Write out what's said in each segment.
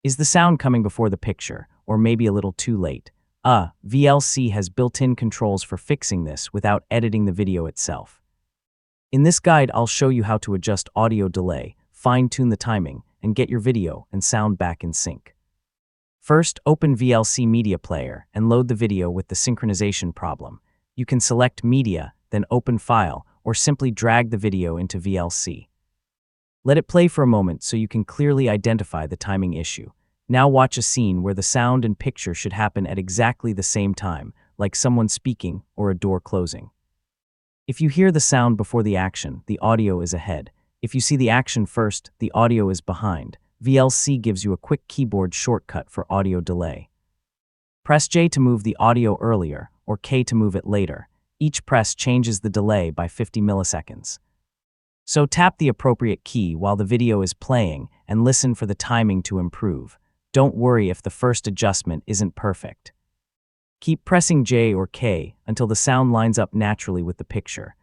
Is the sound coming before the picture, or maybe a little too late? VLC has built-in controls for fixing this without editing the video itself. In this guide, I'll show you how to adjust audio delay, fine-tune the timing, and get your video and sound back in sync. First, open VLC Media Player and load the video with the synchronization problem. You can select Media, then Open File, or simply drag the video into VLC. Let it play for a moment so you can clearly identify the timing issue. Now watch a scene where the sound and picture should happen at exactly the same time, like someone speaking or a door closing. If you hear the sound before the action, the audio is ahead. If you see the action first, the audio is behind. VLC gives you a quick keyboard shortcut for audio delay. Press J to move the audio earlier, or K to move it later. Each press changes the delay by 50 milliseconds. So tap the appropriate key while the video is playing and listen for the timing to improve. Don't worry if the first adjustment isn't perfect. Keep pressing J or K until the sound lines up naturally with the picture.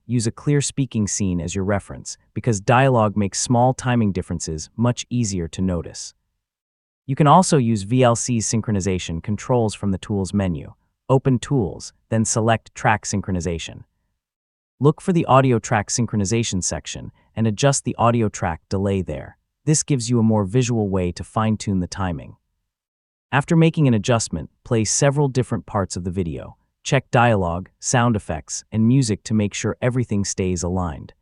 Use a clear speaking scene as your reference, because dialogue makes small timing differences much easier to notice. You can also use VLC's synchronization controls from the Tools menu. Open Tools, then select Track Synchronization. Look for the Audio Track Synchronization section and adjust the audio track delay there. This gives you a more visual way to fine-tune the timing. After making an adjustment, play several different parts of the video. Check dialogue, sound effects, and music to make sure everything stays aligned.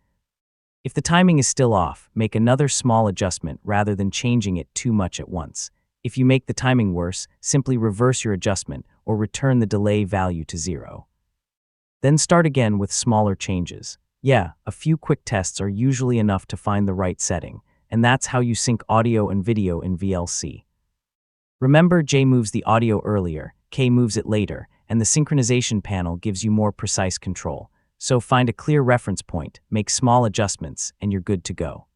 If the timing is still off, make another small adjustment rather than changing it too much at once. If you make the timing worse, simply reverse your adjustment or return the delay value to 0. Then start again with smaller changes. A few quick tests are usually enough to find the right setting, and that's how you sync audio and video in VLC. Remember, J moves the audio earlier, K moves it later, and the synchronization panel gives you more precise control. So find a clear reference point, make small adjustments, and you're good to go.